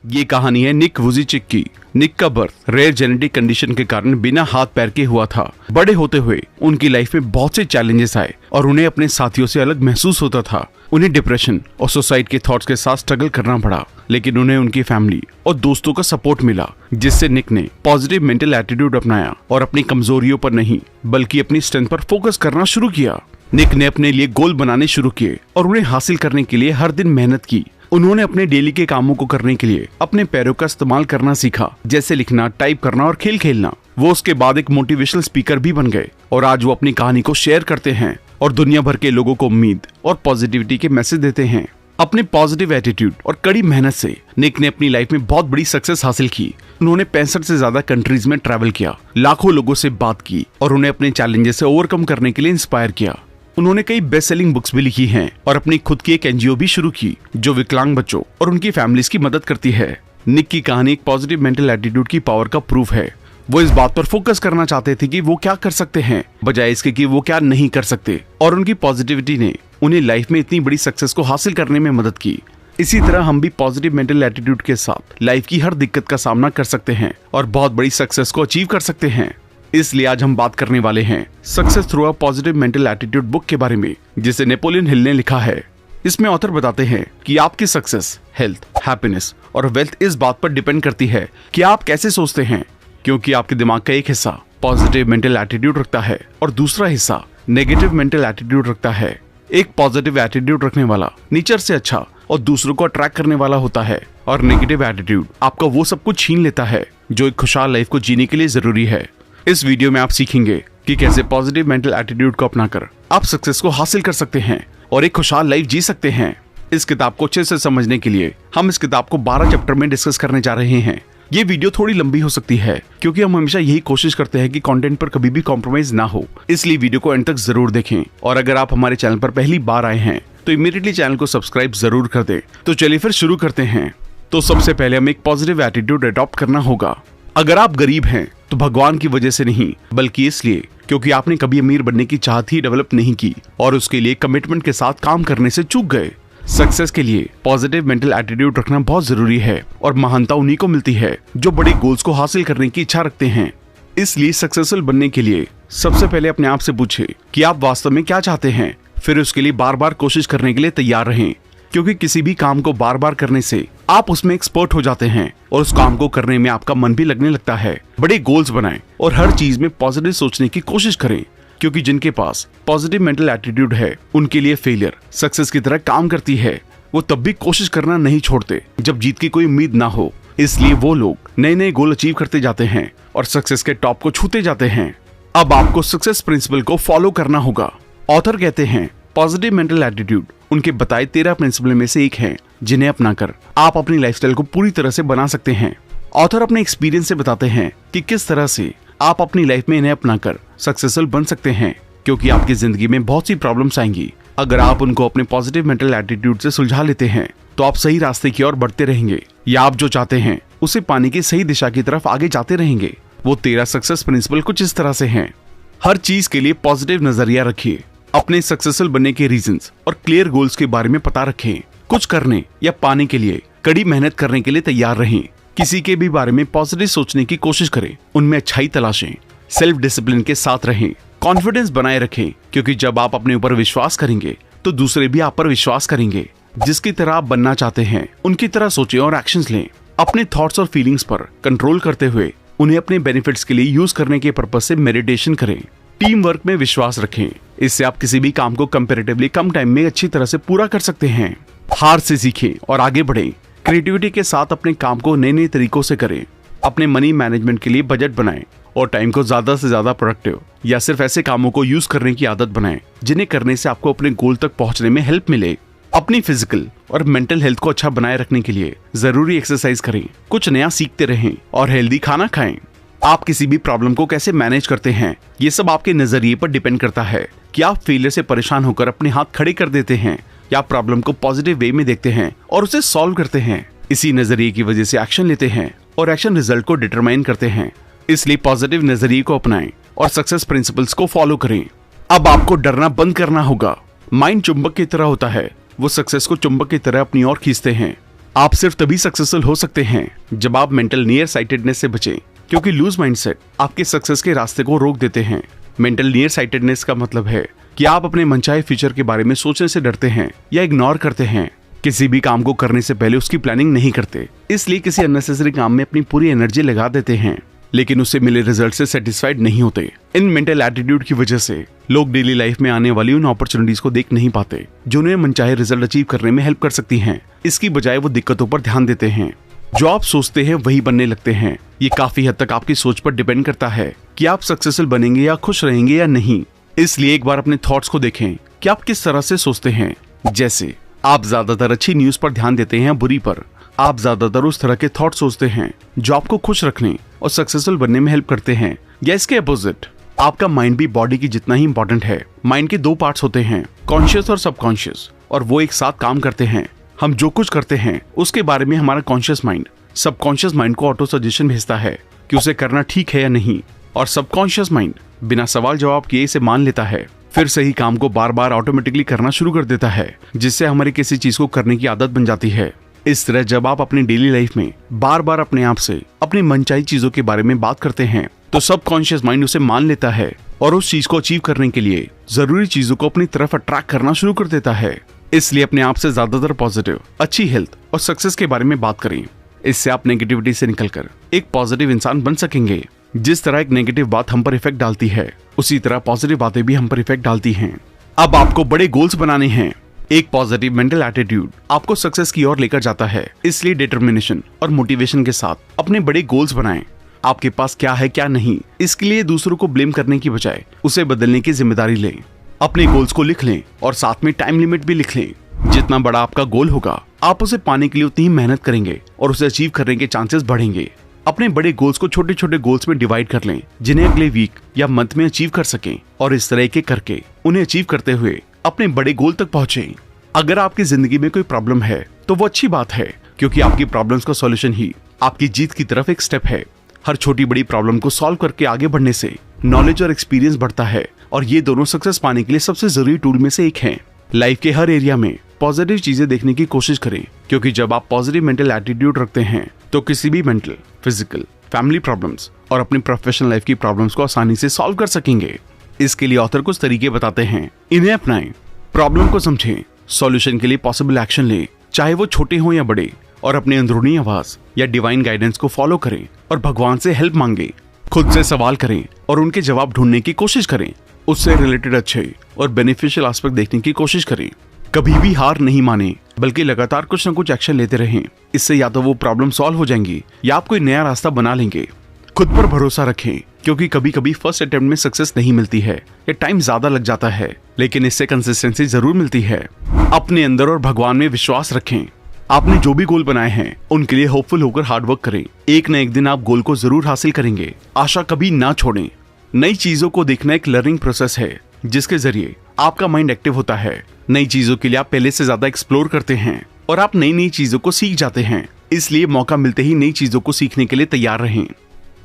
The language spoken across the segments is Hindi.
ये कहानी है निक वुजिचिक की। निक का बर्थ रेयर जेनेटिक कंडीशन के कारण बिना हाथ पैर के हुआ था। बड़े होते हुए उनकी लाइफ में बहुत से चैलेंजेस आए और उन्हें अपने साथियों से अलग महसूस होता था। उन्हें डिप्रेशन और सुसाइड के थॉट्स के साथ स्ट्रगल करना पड़ा, लेकिन उन्हें उनकी फैमिली और दोस्तों का सपोर्ट मिला, जिससे निक ने पॉजिटिव मेंटल एटीट्यूड अपनाया और अपनी कमजोरियों पर नहीं बल्कि अपनी स्ट्रेंथ पर फोकस करना शुरू किया। निक ने अपने लिए गोल बनाने शुरू किए और उन्हें हासिल करने के लिए हर दिन मेहनत की। उन्होंने अपने डेली के कामों को करने के लिए अपने पैरों का इस्तेमाल करना सीखा, जैसे लिखना, टाइप करना और खेल खेलना। वो उसके बाद एक मोटिवेशनल स्पीकर भी बन गए और आज वो अपनी कहानी को शेयर करते हैं और दुनिया भर के लोगों को उम्मीद और पॉजिटिविटी के मैसेज देते हैं। अपने पॉजिटिव एटीट्यूड और कड़ी मेहनत से निक ने अपनी लाइफ में बहुत बड़ी सक्सेस हासिल की। उन्होंने 65 से ज्यादा कंट्रीज में ट्रैवल किया, लाखों लोगों से बात की और उन्हें अपने चैलेंजेस से ओवरकम करने के लिए इंस्पायर किया। उन्होंने कई बेस्ट सेलिंग बुक्स भी लिखी हैं और अपनी खुद की एक एनजीओ भी शुरू की जो विकलांग बच्चों और उनकी फैमिलीज की मदद करती है। निक की कहानी एक पॉजिटिव मेंटल एटीट्यूड की पावर का प्रूफ है। वो इस बात पर फोकस करना चाहते थे कि वो क्या कर सकते हैं, बजाय इसके कि वो क्या नहीं कर सकते, और उनकी पॉजिटिविटी ने उन्हें लाइफ में इतनी बड़ी सक्सेस को हासिल करने में मदद की। इसी तरह हम भी पॉजिटिव मेंटल एटीट्यूड के साथ लाइफ की हर दिक्कत का सामना कर सकते हैं और बहुत बड़ी सक्सेस को अचीव कर सकते हैं। इसलिए आज हम बात करने वाले हैं success through a positive mental attitude book के बारे में, जिसे नेपोलियन हिल ने लिखा है। इसमें ऑथर बताते हैं कि आपकी सक्सेस, हेल्थ, हैप्पीनेस और वेल्थ इस बात पर डिपेंड करती है कि आप कैसे सोचते हैं, क्योंकि आपके दिमाग का एक हिस्सा पॉजिटिव मेंटल एटीट्यूड रखता है और दूसरा हिस्सा नेगेटिव मेंटल एटीट्यूड रखता है। एक पॉजिटिव एटीट्यूड रखने वाला नेचर से अच्छा और दूसरों को अट्रैक्ट करने वाला होता है, और नेगेटिव एटीट्यूड आपका वो सब कुछ छीन लेता है जो एक खुशहाल लाइफ को जीने के लिए जरूरी है। इस वीडियो में आप सीखेंगे कि कैसे पॉजिटिव मेंटल एटीट्यूड को अपनाकर आप सक्सेस को हासिल कर सकते हैं और एक खुशहाल लाइफ जी सकते हैं। इस किताब को अच्छे से समझने के लिए हम इस किताब को 12 चैप्टर में डिस्कस करने जा रहे हैं। ये वीडियो थोड़ी लंबी हो सकती है क्योंकि हम हमेशा यही कोशिश करते हैं कि कंटेंट पर कभी भी कॉम्प्रोमाइज ना हो, इसलिए वीडियो को एंड तक जरूर देखें। और अगर आप हमारे चैनल पर पहली बार आए हैं तो इमीडिएटली चैनल को सब्सक्राइब जरूर कर दें। तो चलिए फिर शुरू करते हैं। तो सबसे पहले हमें एक पॉजिटिव एटीट्यूड अडॉप्ट करना होगा। अगर आप गरीब हैं तो भगवान की वजह से नहीं, बल्कि इसलिए क्योंकि आपने कभी अमीर बनने की चाहत ही डेवलप नहीं की और उसके लिए कमिटमेंट के साथ काम करने से चूक गए। सक्सेस के लिए पॉजिटिव मेंटल एटीट्यूड रखना बहुत जरूरी है और महानता उन्हीं को मिलती है जो बड़े गोल्स को हासिल करने की इच्छा रखते हैं। इसलिए सक्सेसफुल बनने के लिए सबसे पहले अपने आप से पूछें कि आप वास्तव में क्या चाहते हैं, फिर उसके लिए बार बार कोशिश करने के लिए तैयार रहें, क्योंकि किसी भी काम को बार बार करने से आप उसमें एक्सपर्ट हो जाते हैं और उस काम को करने में आपका मन भी लगने लगता है। बड़े गोल्स बनाएं और हर चीज में पॉजिटिव सोचने की कोशिश करें, क्योंकि जिनके पास पॉजिटिव मेंटल एटीट्यूड है उनके लिए फेलियर सक्सेस की तरह काम करती है। वो तब भी कोशिश करना नहीं छोड़ते जब जीत की कोई उम्मीद ना हो। इसलिए वो लोग नए नए गोल अचीव करते जाते हैं और सक्सेस के टॉप को छूते जाते हैं। अब आपको सक्सेस प्रिंसिपल को फॉलो करना होगा। ऑथर कहते हैं पॉजिटिव मेंटल एटीट्यूड उनके बताए 13 प्रिंसिपल में से एक है, जिन्हें अपनाकर आप अपनी लाइफस्टाइल को पूरी तरह से बना सकते हैं। ऑथर अपने एक्सपीरियंस से बताते हैं कि किस तरह से आप अपनी लाइफ में इन्हें अपनाकर सक्सेसफुल बन सकते हैं, क्योंकि आपकी जिंदगी में बहुत सी प्रॉब्लम्स आएंगी। अगर आप उनको अपने पॉजिटिव मेंटल एटीट्यूड से सुलझा लेते हैं तो आप सही रास्ते की ओर बढ़ते रहेंगे, या आप जो चाहते हैं उसे पाने की सही दिशा की तरफ आगे जाते रहेंगे। वो 13 सक्सेस प्रिंसिपल कुछ इस तरह से हैं। हर चीज के लिए पॉजिटिव नजरिया रखिए। अपने सक्सेसफुल बनने के रीजंस और क्लियर गोल्स के बारे में पता रखें। कुछ करने या पाने के लिए कड़ी मेहनत करने के लिए तैयार रहें। किसी के भी बारे में पॉजिटिव सोचने की कोशिश करें, उनमें अच्छाई तलाशें। सेल्फ डिसिप्लिन के साथ रहें। कॉन्फिडेंस बनाए रखें, क्योंकि जब आप अपने ऊपर विश्वास करेंगे तो दूसरे भी आप पर विश्वास करेंगे। जिसकी तरह आप बनना चाहते हैं उनकी तरह सोचें और एक्शंस लें। अपने थॉट्स और फीलिंग्स पर कंट्रोल करते हुए उन्हें अपने बेनिफिट्स के लिए यूज करने के पर्पज से मेडिटेशन करें। टीम वर्क में विश्वास रखें, इससे आप किसी भी काम को कंपैरेटिवली कम टाइम में अच्छी तरह से पूरा कर सकते हैं। हार से सीखें और आगे बढ़ें। क्रिएटिविटी के साथ अपने काम को नए नए तरीकों से करें। अपने मनी मैनेजमेंट के लिए बजट बनाएं और टाइम को ज्यादा से ज्यादा प्रोडक्टिव या सिर्फ ऐसे कामों को यूज करने की आदत बनाएं जिन्हें करने से आपको अपने गोल तक पहुंचने में हेल्प मिले। अपनी फिजिकल और मेंटल हेल्थ को अच्छा बनाए रखने के लिए जरूरी एक्सरसाइज करें, कुछ नया सीखते रहें और हेल्दी खाना खाएं। आप किसी भी प्रॉब्लम को कैसे मैनेज करते हैं, ये सब आपके नजरिए पर डिपेंड करता है कि आप फेलियर से परेशान होकर अपने हाथ खड़े कर देते हैं या प्रॉब्लम को पॉजिटिव वे में देखते हैं और उसे सॉल्व करते हैं। इसी नजरिए की वजह से एक्शन लेते हैं और एक्शन रिजल्ट को डिटरमाइन करते हैं। इसलिए पॉजिटिव नजरिए को अपनाएं और सक्सेस प्रिंसिपल्स को फॉलो करें। अब आपको डरना बंद करना होगा। माइंड चुंबक की तरह होता है, वो सक्सेस को चुंबक की तरह अपनी ओर खींचते हैं। आप सिर्फ तभी सक्सेसफुल हो सकते हैं जब आप मेंटल नियर साइटेडनेस से बचें, क्योंकि लूज माइंडसेट आपके सक्सेस के रास्ते को रोक देते हैं। मेंटल नियर साइटेडनेस का मतलब है कि आप अपने मनचाहे फ्यूचर के बारे में सोचने से डरते हैं या इग्नोर करते हैं। किसी भी काम को करने से पहले उसकी प्लानिंग नहीं करते, इसलिए किसी अननेसेसरी काम में अपनी पूरी एनर्जी लगा देते हैं, लेकिन उससे मिले रिजल्ट से सेटिस्फाइड नहीं होते। इन मेंटल एटीट्यूड की वजह से लोग डेली लाइफ में आने वाली उन अपॉर्चुनिटीज को देख नहीं पाते जो उन्हें मनचाहे रिजल्ट अचीव करने में हेल्प कर सकती हैं। इसकी बजाय वो दिक्कतों पर ध्यान देते हैं। जो आप सोचते हैं वही बनने लगते हैं। ये काफी हद तक आपकी सोच पर डिपेंड करता है कि आप सक्सेसफुल बनेंगे या खुश रहेंगे या नहीं। इसलिए एक बार अपने थॉट्स को देखें कि आप किस तरह से सोचते हैं। जैसे आप ज्यादातर अच्छी न्यूज पर ध्यान देते हैं, बुरी पर। आप ज्यादातर उस तरह के थॉट सोचते हैं जो आपको खुश रखने और सक्सेसफुल बनने में हेल्प करते हैं, या इसके अपोजिट। आपका माइंड भी बॉडी की जितना ही इंपॉर्टेंट है। माइंड के 2 पार्ट्स होते हैं, कॉन्शियस और सबकॉन्शियस, और वो एक साथ काम करते हैं। हम जो कुछ करते हैं उसके बारे में हमारा कॉन्शियस माइंड सबकॉन्शियस माइंड को ऑटो सजेशन भेजता है कि उसे करना ठीक है या नहीं, और सबकॉन्शियस माइंड बिना सवाल जवाब किए इसे मान लेता है, फिर सही काम को बार बार ऑटोमेटिकली करना शुरू कर देता है, जिससे हमारी किसी चीज को करने की आदत बन जाती है। इस तरह जब आप अपनी डेली लाइफ में बार बार अपने आप से अपनी मनचाही चीजों के बारे में बात करते हैं तो सबकॉन्शियस माइंड उसे मान लेता है और उस चीज को अचीव करने के लिए जरूरी चीजों को अपनी तरफ अट्रैक्ट करना शुरू कर देता है। इसलिए अपने आप से ज्यादातर पॉजिटिव, अच्छी हेल्थ और सक्सेस के बारे में बात करें। इससे आप नेगेटिविटी से निकलकर एक पॉजिटिव इंसान बन सकेंगे। जिस तरह एक नेगेटिव बात हम पर इफेक्ट डालती है, उसी तरह पॉजिटिव बातें भी हम पर इफेक्ट डालती हैं। अब आपको बड़े गोल्स बनाने हैं। एक पॉजिटिव मेंटल एटीट्यूड आपको सक्सेस की ओर लेकर जाता है। इसलिए डिटर्मिनेशन और मोटिवेशन के साथ अपने बड़े गोल्स बनाएं। आपके पास क्या है क्या नहीं, इसके लिए दूसरों को ब्लेम करने की बजाय उसे बदलने की जिम्मेदारी लें। अपने गोल्स को लिख लें और साथ में टाइम लिमिट भी लिख लें। जितना बड़ा आपका गोल होगा, आप उसे पाने के लिए उतनी ही मेहनत करेंगे और उसे अचीव करने के चांसेस बढ़ेंगे। अपने बड़े गोल्स को छोटे छोटे गोल्स में डिवाइड कर लें, जिन्हें अगले वीक या मंथ में अचीव कर सकें, और इस तरह के करके उन्हें अचीव करते हुए अपने बड़े गोल तक पहुंचे। अगर आपकी जिंदगी में कोई प्रॉब्लम है तो वो अच्छी बात है, क्योंकि आपकी प्रॉब्लम्स का सॉल्यूशन ही आपकी जीत की तरफ एक स्टेप है। हर छोटी बड़ी प्रॉब्लम को सॉल्व करके आगे बढ़ने से नॉलेज और एक्सपीरियंस बढ़ता है, और ये दोनों सक्सेस पाने के लिए सबसे जरूरी टूल में से एक है। लाइफ के हर एरिया में पॉजिटिव चीजें देखने की कोशिश करें, क्योंकि जब आप पॉजिटिव मेंटल एटीट्यूड रखते हैं तो किसी भी मेंटल, फिजिकल, फैमिली प्रॉब्लम्स और अपनी प्रोफेशनल लाइफ की प्रॉब्लम्स को आसानी से सॉल्व कर सकेंगे। इसके लिए ऑथर कुछ तरीके बताते हैं, इन्हें अपनाएं। प्रॉब्लम को समझें, सॉल्यूशन के लिए पॉसिबल एक्शन लें, चाहे वो छोटे हो या बड़े, और अपनी अंदरूनी आवाज या डिवाइन गाइडेंस को फॉलो करें और भगवान से हेल्प मांगे। खुद से सवाल करें और उनके जवाब ढूंढने की कोशिश करें। उससे रिलेटेड अच्छे और बेनिफिशियल एस्पेक्ट देखने की कोशिश करें। कभी भी हार नहीं माने, बल्कि लगातार कुछ न कुछ एक्शन लेते रहें। इससे या तो वो प्रॉब्लम सॉल्व हो जाएंगी या आप कोई नया रास्ता बना लेंगे। खुद पर भरोसा रखें, क्योंकि कभी कभी फर्स्ट अटेम्प्ट में सक्सेस नहीं मिलती है या टाइम ज्यादा लग जाता है, लेकिन इससे कंसिस्टेंसी जरूर मिलती है। अपने अंदर और भगवान में विश्वास रखें। आपने जो भी गोल बनाए हैं उनके लिए होपफुल होकर हार्ड वर्क करें। एक न एक दिन आप गोल को जरूर हासिल करेंगे। आशा कभी ना छोड़ें। नई चीजों को देखना एक लर्निंग प्रोसेस है, जिसके जरिए आपका माइंड एक्टिव होता है। नई चीजों के लिए आप पहले से ज्यादा एक्सप्लोर करते हैं और आप नई नई चीजों को सीख जाते हैं। इसलिए मौका मिलते ही नई चीजों को सीखने के लिए तैयार रहें।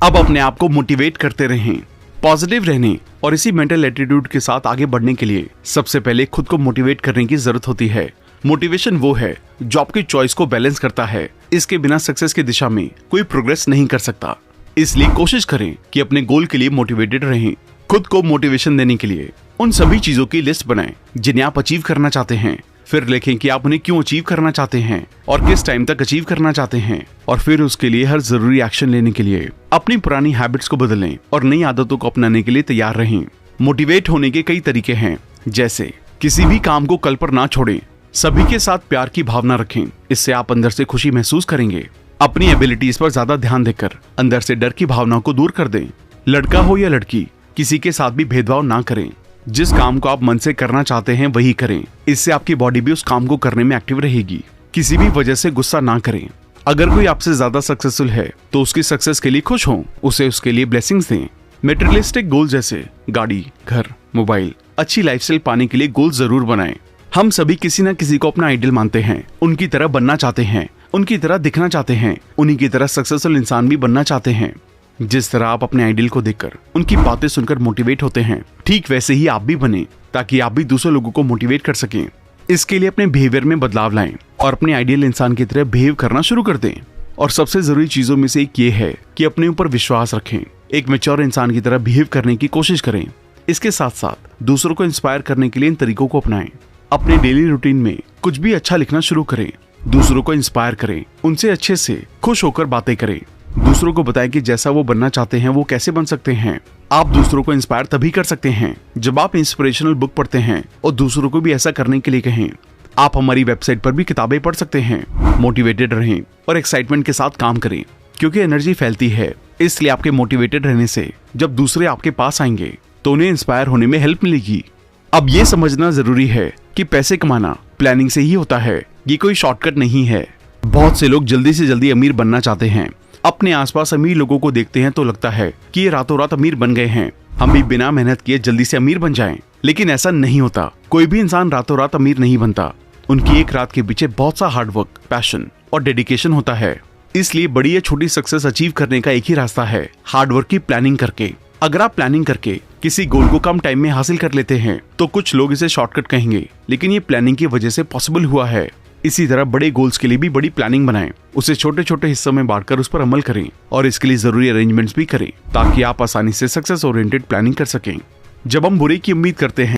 अब अपने आप को मोटिवेट करते रहें। पॉजिटिव रहने और इसी मेंटल एटीट्यूड के साथ आगे बढ़ने के लिए सबसे पहले खुद को मोटिवेट करने की जरूरत होती है। मोटिवेशन वो है जो आपकी चॉइस को बैलेंस करता है। इसके बिना सक्सेस की दिशा में कोई प्रोग्रेस नहीं कर सकता। इसलिए कोशिश करें कि अपने गोल के लिए मोटिवेटेड रहें। खुद को मोटिवेशन देने के लिए उन सभी चीजों की लिस्ट बनाएं जिन्हें आप अचीव करना चाहते हैं। फिर लिखें कि आप उन्हें क्यों अचीव करना चाहते हैं और किस टाइम तक अचीव करना चाहते हैं, और फिर उसके लिए हर जरूरी एक्शन लेने के लिए अपनी पुरानी हैबिट्स को बदलें और नई आदतों को अपनाने के लिए तैयार रहें। मोटिवेट होने के कई तरीके हैं, जैसे किसी भी काम को कल पर ना छोड़ें। सभी के साथ प्यार की भावना रखें, इससे आप अंदर से खुशी महसूस करेंगे। अपनी एबिलिटीज पर ज्यादा ध्यान देकर अंदर से डर की भावना को दूर कर दें। लड़का हो या लड़की, किसी के साथ भी भेदभाव ना करें। जिस काम को आप मन से करना चाहते हैं वही करें। इससे आपकी बॉडी भी उस काम को करने में एक्टिव रहेगी। किसी भी वजह से गुस्सा ना करें। अगर कोई आपसे ज्यादा सक्सेसफुल है तो उसकी सक्सेस के लिए खुश हों, उसे उसके लिए ब्लेसिंग्स दें। मेटेरियलिस्टिक गोल जैसे गाड़ी, घर, मोबाइल, अच्छी लाइफस्टाइल पाने के लिए गोल जरूर बनाएं। हम सभी किसी न किसी को अपना आइडल मानते हैं, उनकी तरह बनना चाहते हैं, उनकी तरह दिखना चाहते हैं, उन्हीं की तरह सक्सेसफुल इंसान भी बनना चाहते हैं। जिस तरह आप अपने आइडल को देखकर उनकी बातें सुनकर मोटिवेट होते हैं, ठीक वैसे ही आप भी बने, ताकि आप भी दूसरे लोगों को मोटिवेट कर सकें। इसके लिए अपने बिहेवियर में बदलाव लाएं। और अपने आइडियल इंसान की तरह बिहेव करना शुरू कर दें। और सबसे जरूरी चीजों में से एक ये है कि अपने ऊपर विश्वास रखें, एक मैच्योर इंसान की तरह बिहेव करने की कोशिश करें। इसके साथ साथ दूसरों को इंस्पायर करने के लिए इन तरीकों को अपनाएं। अपने डेली रूटीन में कुछ भी अच्छा लिखना शुरू करें, दूसरों को इंस्पायर करें, उनसे अच्छे से खुश होकर बातें करें, दूसरों को बताएं कि जैसा वो बनना चाहते हैं वो कैसे बन सकते हैं। आप दूसरों को इंस्पायर तभी कर सकते हैं जब आप इंस्पिरेशनल बुक पढ़ते हैं और दूसरों को भी ऐसा करने के लिए कहें। आप हमारी वेबसाइट पर भी किताबें पढ़ सकते हैं। मोटिवेटेड रहें और एक्साइटमेंट के साथ काम करें, क्योंकि एनर्जी फैलती है। इसलिए आपके मोटिवेटेड रहने से जब दूसरे आपके पास आएंगे तो उन्हें इंस्पायर होने में हेल्प मिलेगी। अब ये समझना जरूरी है कि पैसे कमाना प्लानिंग से ही होता है, ये कोई शॉर्टकट नहीं है। बहुत से लोग जल्दी से जल्दी अमीर बनना चाहते हैं। अपने आसपास अमीर लोगों को देखते हैं तो लगता है कि ये रातों रात अमीर बन गए हैं, हम भी बिना मेहनत किए जल्दी से अमीर बन जाएं। लेकिन ऐसा नहीं होता। कोई भी इंसान रातों रात अमीर नहीं बनता। उनकी एक रात के पीछे बहुत सा हार्डवर्क, पैशन और डेडिकेशन होता है। इसलिए बड़ी या छोटी सक्सेस अचीव करने का एक ही रास्ता है, हार्डवर्क की प्लानिंग करके। अगर आप प्लानिंग करके किसी गोल को कम टाइम में हासिल कर लेते हैं तो कुछ लोग इसे शॉर्टकट कहेंगे, लेकिन ये प्लानिंग की वजह से पॉसिबल हुआ है। इसी तरह बड़े गोल्स के लिए भी बड़ी प्लानिंग बनाएं, उसे छोटे छोटे हिस्सों में बांटकर उस पर अमल करें और इसके लिए जरूरी अरेंजमेंट्स भी करें ताकि आप आसानी से सक्सेस ओरिएंटेड प्लानिंग कर सकें। जब हम बुरे की उम्मीद करते हैं